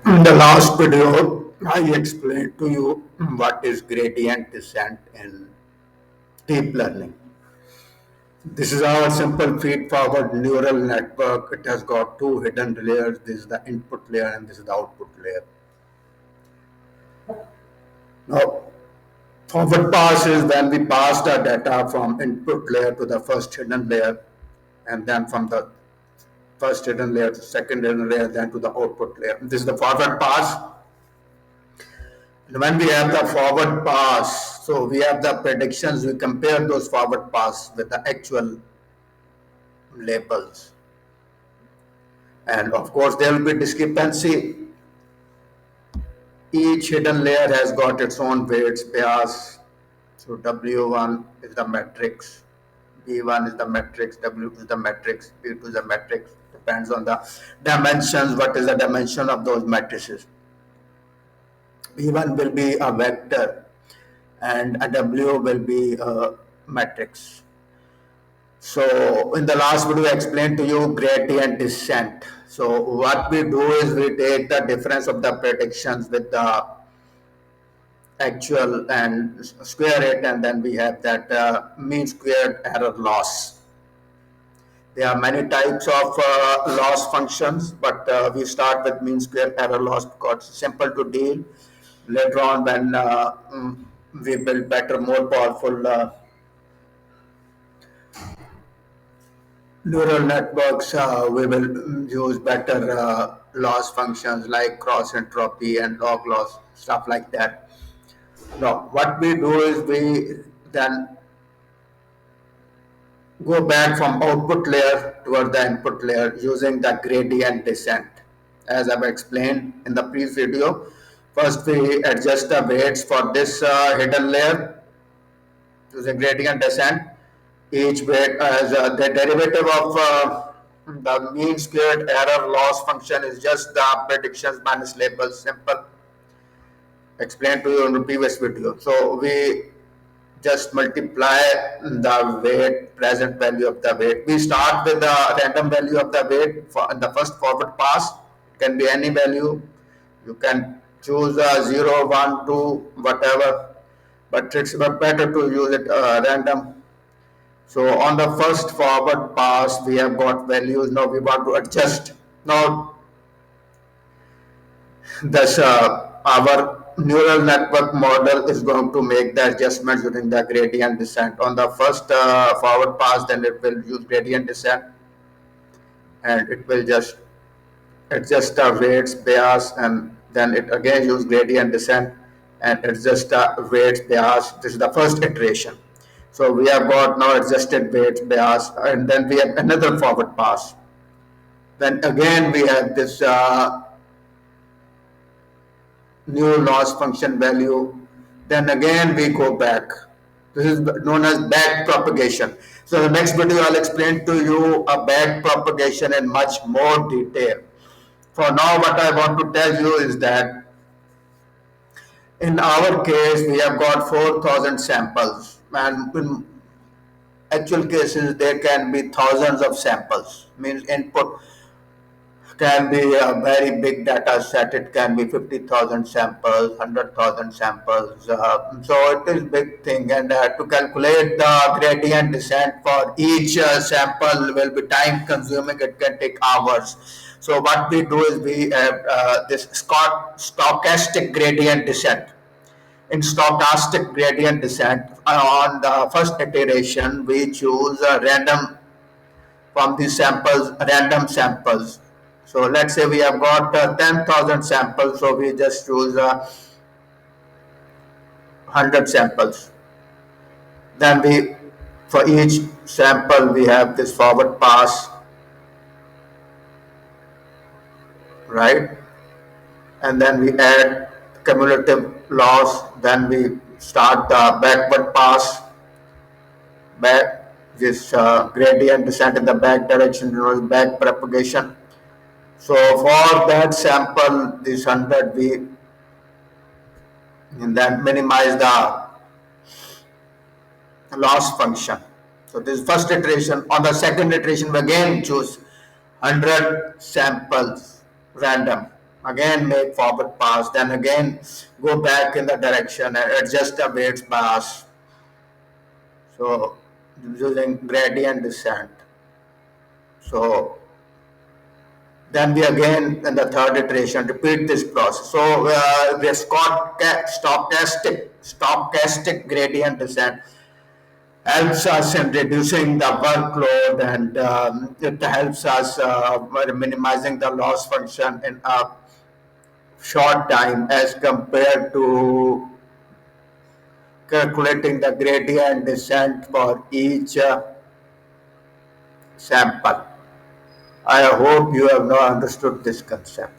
In the last video, I explained to you what is gradient descent in deep learning. This is our simple feed-forward neural network. It has got two hidden layers. This is the input layer and this is the output layer. Now, forward pass is when we pass the data from input layer to the first hidden layer, and then from the first hidden layer to second hidden layer, then to the output layer. This is the forward pass. When we have the forward pass, so we have the predictions, we compare those forward pass with the actual labels. And of course, there will be discrepancy. Each hidden layer has got its own weights, bias. So W1 is the matrix, B1 is the matrix, W2 is the matrix, B2 is the matrix. Depends on the dimensions, what is the dimension of those matrices. B1 will be a vector and a W will be a matrix. So in the last video, I explained to you gradient descent. So what we do is we take the difference of the predictions with the actual and square it, and then we have that mean squared error loss. There are many types of loss functions, but we start with mean square error loss because it's simple to deal. Later on, when we build better, more powerful neural networks, we will use better loss functions like cross entropy and log loss, stuff like that. Now, what we do is we then go back from output layer toward the input layer using the gradient descent. As I've explained in the previous video, first we adjust the weights for this hidden layer using gradient descent. Each weight as the derivative of the mean squared error loss function is just the predictions minus labels, simple. Explained to you in the previous video. So we just multiply the weight, present value of the weight. We start with the random value of the weight for in the first forward pass. It can be any value. You can choose 0, 1, 2, whatever, but it's better to use it random. So on the first forward pass, we have got values. Now we want to adjust. Now thus our neural network model is going to make the adjustments using the gradient descent. On the first forward pass, then it will use gradient descent, and it will just adjust the weights, bias, and then it again use gradient descent and adjust the weights, bias. This is the first iteration. So we have got now adjusted weights, bias, and then we have another forward pass. Then again we have this new loss function value. Then again we go back. This is known as back propagation. So the next video I'll explain to you a back propagation in much more detail. For now, what I want to tell you is that in our case we have got 4,000 samples, and in actual cases there can be thousands of samples. Means input can be a very big data set. It can be 50,000 samples, 100,000 samples. So it is big thing, and to calculate the gradient descent for each sample will be time consuming. It can take hours. So what we do is we have this stochastic gradient descent. In stochastic gradient descent, on the first iteration, we choose a random from these samples, random samples. So let's say we have got 10,000 samples, so we just choose 100 samples. Then we, for each sample, we have this forward pass, right? And then we add cumulative loss. Then we start the backward pass, back this gradient descent in the back direction, known as back propagation. So for that sample, this 100, we and then minimize the loss function. So this first iteration. On the second iteration, we again choose 100 samples random. again make forward pass, then again go back in the direction and adjust the weights bias. So using gradient descent. So then we again in the third iteration repeat this process. So the stochastic gradient descent helps us in reducing the workload, and it helps us minimizing the loss function in a short time as compared to calculating the gradient descent for each sample. I hope you have now understood this concept.